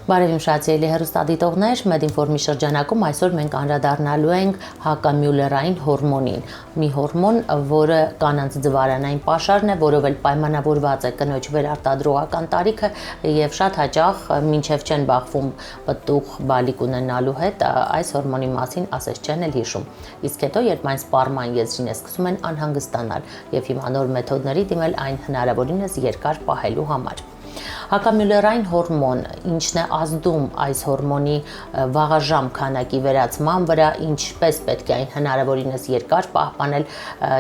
Բարև իմ շատ սիրելի հեռուստադիտողներ, Medinform-ի շրջանակում այսօր մենք անդրադառնալու ենք հակամյուլերային հորմոնին, մի հորմոն, որը կանանց ձվարանային պաշարն է, որով էլ պայմանավորված է կնոջ վերարտադրողական տարիքը եւ շատ հաճախ մինչեւ չեն բախվում պտուղ բալիկ ունենալու հետ, այս հորմոնի մասին ասես չեն էլ հիշում։ Իսկ հետո երբ այն սպառման եզրին է սկսում են անհանգստանալ եւ հիմա նոր մեթոդների դիմել այն հնարավորինս երկար պահելու համար։ Հակամյուլերային հորմոն ինչն է ազդում այս հորմոնի վաղաժամ քանակի վերացման վրա, ինչպես պետք է այն հնարավորինս երկար պահպանել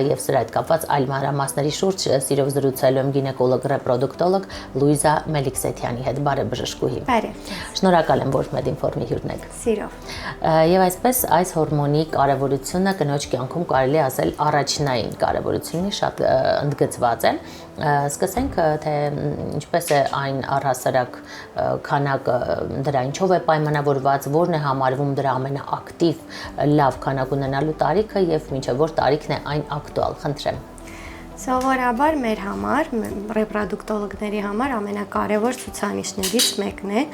եւ սրա հետ կապված այլ մանրամասների շուրջ սիրով զրուցելու եմ գինեկոլոգ ռեպրոդուկտոլոգ Լուիզա Մելիքսեթյանի հետ։ Բարև բժշկուհի։ Բարև։ Շնորհակալ եմ, որ Medinform-ի հյուրն եք։ Սիրով։ Եվ այսպես այս հորմոնի կարևորությունը կնոջ կյանքում կարելի է ասել առաջնային կարևորությունի շատ ընդգծված է։ Սկսենք թե ինչպես է այն առհասարակ քանակը դրա ինչով է պայմանավորված, որն է համարվում դրա ամենաակտիվ լավ քանակ ունենալու տարիքը եւ մինչեւ որ տարիքն է այն ակտուալ, խնդրեմ։ Սովորաբար մեր համար, ռեպրոդուկտոլոգների համար ամենակարևոր ցուցանիշներից մեկն է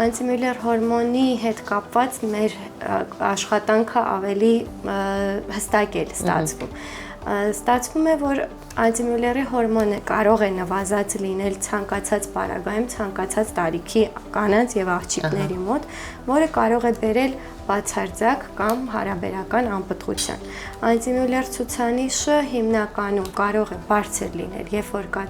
անտիմյուլեր հորմոնի հետ կապված մեր աշխատանքը ավելի հստակ է ստացվում։ Ստացվում է, որ անտիմյուլերի հորմոնը կարող է նվազած լինել ցանկացած պարագայում, ցանկացած տարիքի կանանց եւ աղջիկների մոտ, որը կարող է բերել բացարձակ կամ հարաբերական անպտղության։ Անտիմյուլեր ցուցանիշը հիմնականում կարող է բարձր լինել, երբ որ կա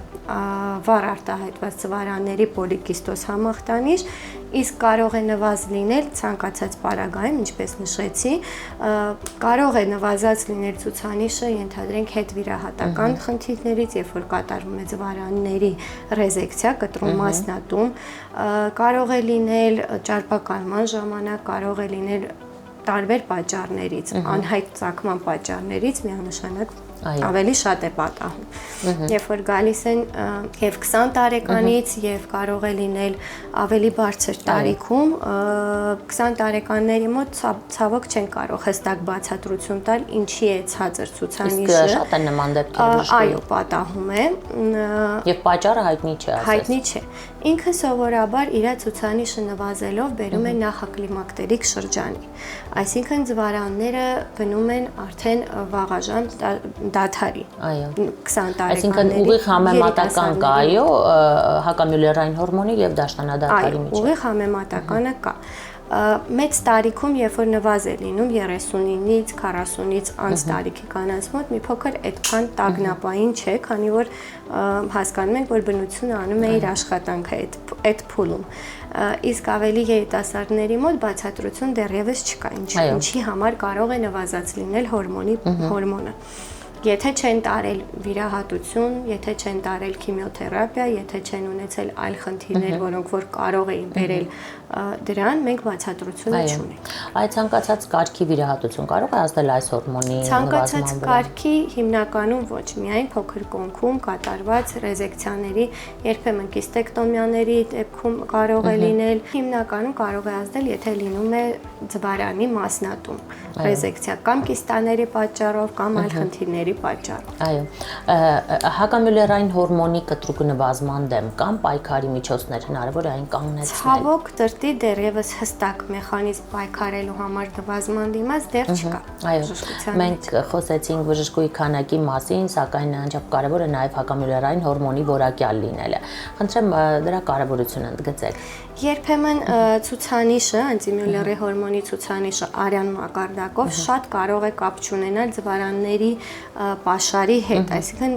վառ արտահայտված ծվարանների պոլիկիստոզ համախտանիշ, իսկ կարող է նվազ լինել ցանկացած պարագայում, ինչպես նշեցի, կարող է նվազած լինել ցուցանիշը, ենթադրենք հետվիրահատական խնդիրներից, երբ որ կատարվում է ծվարանների ռեզեկցիա, կտրում մասնատում, կարող է լինել ճարպակալման ժամանակ, կարող է լինել տարբեր պատճառներից, անհայտ ծագման պատճառներից միանշանակ ավելի շատ է պատահում։ Երբ որ գալիս են եւ 20 տարեկանից եւ կարող է լինել ավելի բարձր տարիքում, 20 տարեկանների մոտ ցավոք չեն կարող հստակ բացատրություն տալ ինչի է ցածր ցուցանիշը։ Իսկ շատ է նման դեպքեր։ Այո, պատահում է։ Եվ պատճառը հայտնի չէ, ասես։ Հայտնի չէ։ Ինքը սովորաբար իր ցուցանիշը նվազելով բերում է նախակլիմակտերիկ շրջանի։ Այսինքն ձվարանները գնում են արդեն վաղաժամ դադարի։ Այո։ 20 տարեկանների։ Այսինքն ուղիղ համեմատական կա, այո, հակամյուլերային հորմոնի եւ դաշնանադադարի միջեւ։ Ուղիղ համեմատականը կա։ Մեծ տարիքում, երբ որ նվազ է լինում 39-ից 40-ից անց տարիքի կանանց մոտ, մի փոքր այդքան տագնապային չէ, քանի որ հասկանում ենք, որ բնությունը անում է իր աշխատանքը այդ փուլում։ Իսկ ավելի երիտասարդների մոտ բացատրություն դեռևս չկա, ինչի համար կարող է նվազած լինել հորմոնը։ Եթե չեն տարել վիրահատություն, եթե չեն տարել քիմիոթերապիա, եթե չեն ունեցել այլ խնդիրներ, որոնք որ կարող էին բերել դրան, մենք բացատրությունը չունենք։ Այդ ցանկացած կարգի վիրահատություն կարող է ազդել այս հորմոնի նվազման վրա։ Ցանկացած կարգի հիմնականում ոչ, միայն փոքր կոնքում կատարված ռեզեկցիաների, երբեմն կիստեկտոմիաների դեպքում կարող է լինել, հիմնականում կարող է ազդել, եթե լինում է ձվարանի մասնատում, ռեզեկցիա կամ կիստաների պատճառով կամ այլ խնդիրների պատճառով։ Այո, հակամյուլերային հորմոնի կտրուկ նվազման դեմ կամ պայքարի միջոցներ հնարավոր է այն կանգնեցնել։ Ցավոք դրտի դեռևս հստակ մեխանիզմ պայքարելու համար նվազման դիմաց դեռ չկա։ Այո, մենք խոսեցինք բժշկուի քանակի մասին, սակայն անչափ կարևոր է նաև հակամյուլերային հորմոնի որակյալ լինելը։ Խնդրեմ դրա կարևորությունը ընդգծեք։ Երբեմն ցուցանիշը, անտիմյուլերի հորմոնի ցուցանիշը արյան մակարդակով շատ կարող է կապ չունենալ ձվարանների պաշարի հետ, այսինքն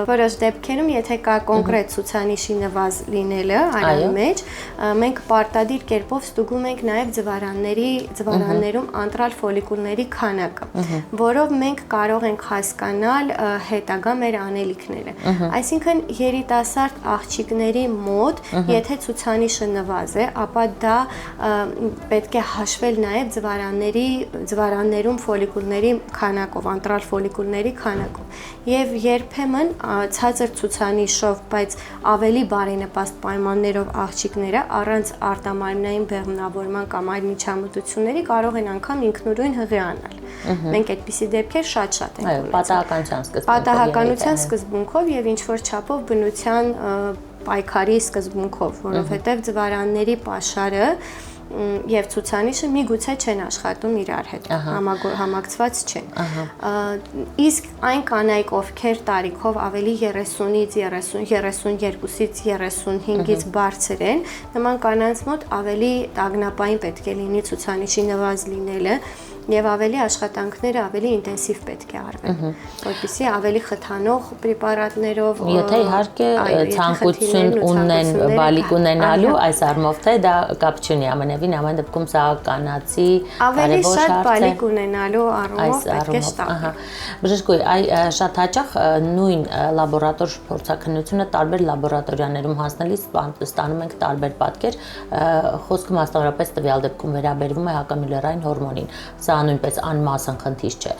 որոշ դեպքերում, եթե կա կոնկրետ ցուցանիշի նվազ լինելը արյան մեջ, մենք պարտադիր կերպով ստուգում ենք նաև ձվարաններում անտրալ ֆոլիկուլների քանակը, որով մենք կարող ենք հասկանալ հետագա մեր անելիքները։ Այսինքն երիտասարդ աղջիկների մոտ, եթե ցուցանիշը նվազ է, ապա դա պետք է հաշվել նաև ձվարաններում ֆոլիկուլների քանակով, անտրալ ֆոլիկուլների քանակով։ Եվ երբեմն ցածր ցուցանիշով, բայց ավելի բարենպաստ պայմաններով աղջիկները առանց արտամարմնային բեղմնավորման կամ այլ միջամտությունների կարող են անգամ ինքնուրույն հղի անալ։ Մենք այդպիսի դեպքեր շատ ենք ունեցել։ Պատահականության սկզբունքով եւ ինչ որ չափով բնության պայքարի սկզբունքով, որովհետև ձվարանների pašարը եւ ցուցանիշը միգուցե չեն աշխատում իրար հետ, համակցված չեն։ Իսկ այն կանայք, ովքեր տարիքով ավելի 30-ից 32-ից 35-ից բարձր են, նման կանանց մոտ ավելի տագնապային պետք է լինի ցուցանիշի նվազ լինելը եւ ավելի աշխատանքները ավելի ինտենսիվ պետք է արվեն, որպեսզի ավելի խթանող պրեպարատներով, եթե իհարկե ցանկություն ունեն բալիկ ունենալու, այս առումով թե դա կապ չունի, ամենևին ամեն դեպքում սա կանացի ավելի շատ բալիկ ունենալու առումով պետք է շտապ։ Բժշկուհի, շատ հաճախ նույն լաբորատոր փորձաքննությունը տարբեր լաբորատորիաներում հասնելիս ստանում ենք տարբեր պատկեր, խոսքը մասնավորապես տվյալ դեպքում վերաբերվում է հակամյուլերային հորմոնին։ Սա նույնպես անմասն խնդիր չէ։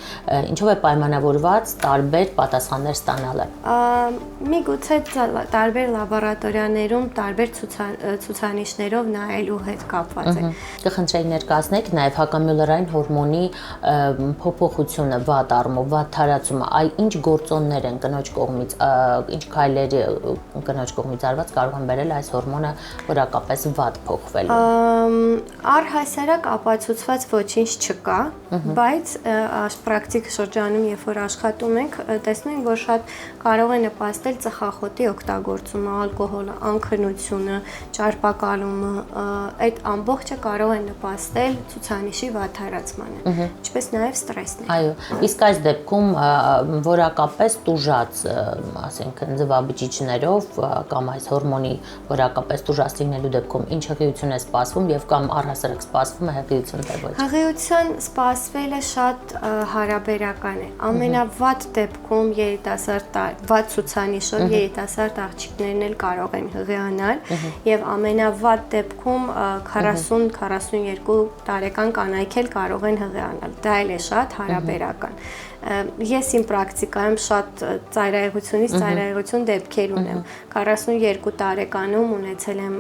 Ինչով է պայմանավորված տարբեր պատասխաններ ստանալը։ Միգուցե տարբեր լաբորատորիաներում տարբեր ցուցանիշներով նայելու հետ կապված է։ Կխնդրեի ներկայացնեք նաև հակամյուլերային հորմոնի փոփոխությունը, վատ առումով, վատ թարացումը, այ ինչ գործոններ են կնոջ կողմից, ինչ քայլերի կնոջ կողմից արված կարող են բերել այս հորմոնը որակապես վատ փոխվելու։ Առհասարակ ապացուցված ոչինչ չկա, բայց պրակտիկ շրջանում, երբ որ աշխատում ենք, տեսնում ենք, որ շատ կարող է նպաստել ծխախոտի օգտագործումը, ալկոհոլը, անքնությունը, ճարպակալումը, այդ ամբողջը կարող է նպաստել ցուցանիշի վատթարացմանը, ինչպես նաև ստրեսն է։ Այո, իսկ այս դեպքում որակապես տուժած, ասենք, ձվաբջիջներով կամ այս հորմոնի որակապես տուժած լինելու դեպքում ինչ հղիություն է սպասվում եւ կամ առհասարակ սպասվում է հղիություն թե ոչ։ Հղիության սպասվելը շատ հարաբերական է։ Ամենավատ դեպքում վատ ցուցանիշով երիտասարդ աղջիկներն էլ կարող են հղիանալ եւ ամենավատ դեպքում 40-42 տարեկան կանայք էլ կարող են հղիանալ։ Դա էլ է շատ հարաբերական։ Ես իմ պրակտիկայում շատ ծայրահեղություն դեպքեր ունեմ։ 42 տարեկանում ունեցել եմ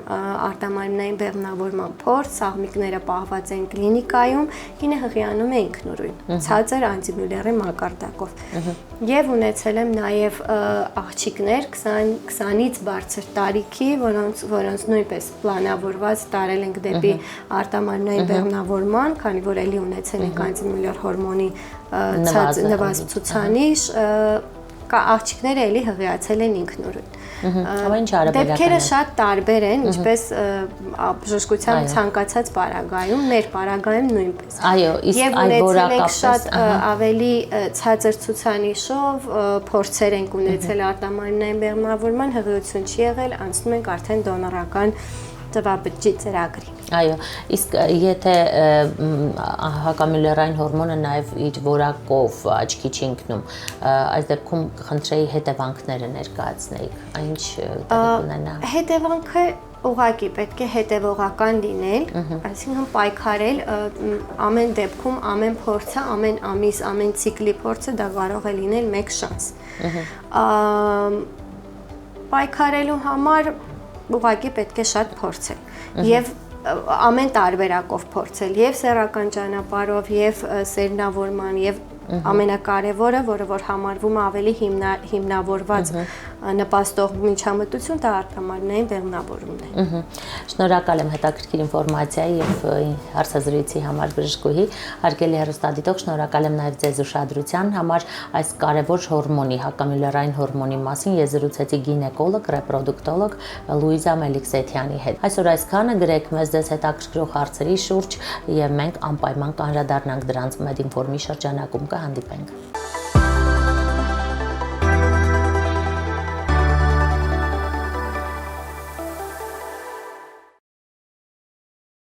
արտամարմնային բեղմնավորման փորձ, սաղմիկները պահված են կլինիկայում, կինը հղիանում է ինքնուրույն, ցածր անտիմյուլերի մակարդակով։ Եվ ունեցել եմ նաև աղջիկներ 20-ից բարձր տարիքի, որոնց նույնպես պլանավորված տարել ենք դեպի արտամարմնային բեղմնավորման, քանի որ էլի ունեցել ենք անտիմյուլեր հորմոնի նվազ ցուցանիշ, աղջիկները էլի հղիացել են ինքնուրույն։ Դեպքերը շատ տարբեր են, ինչպես բժշկության ցանկացած պարագայում, մեր պարագայում նույնպես։ Այո, իսկ այ որակապես շատ ավելի ցածր ցուցանիշով փորձեր ենք ունեցել արտամարմնային բեղմնավորման, հղիություն չի եղել, անցնում ենք արդեն դոնորական ձվաբջիջ ծրագրի։ Այո, իսկ եթե հակամյուլերային հորմոնը նաև իր որակով աչքի չի ընկնում, այս դեպքում կխնդրեի հետևանքները ներկայացնեիք, այն ինչ տեղի կունենա։ Հետևանքը ուղղակի պետք է հետևողական լինել, այսինքն պայքարել ամեն դեպքում, ամեն փորձը, ամեն ամիս, ամեն ցիկլի փորձը դա կարող է լինել մեկ շանս։ Պայքարելու համար ուղղակի պետք է շատ փորձել եւ ամեն տարբերակով փորձել եւ սեռական ճանապարհով եւ սերնավորման եւ ամենակարևորը, որը որ համարվում է ավելի հիմնավորված նպաստող միջամտություն, դա արտամարմնային բեղմնավորումն է։ Շնորհակալ եմ հետաքրքիր ինֆորմացիայի եւ հարցազրույցի համար բժշկուհի, հարգելի հեռուստադիտող, շնորհակալ եմ նաեւ ձեզ ուշադրության համար այս կարևոր հորմոնի, հակամյուլերային հորմոնի մասին ես զրուցեցի գինեկոլոգ, ռեպրոդուկտոլոգ Լուիզա Մելիքսեթյանի հետ։ Այսօր այսքանը, գրեք մեզ ձեզ հետաքրքրող հարցերի շուրջ եւ մենք անպայման կանդրադառնանք դրանց Medinform-ի շրջանակում կհանդիպենք։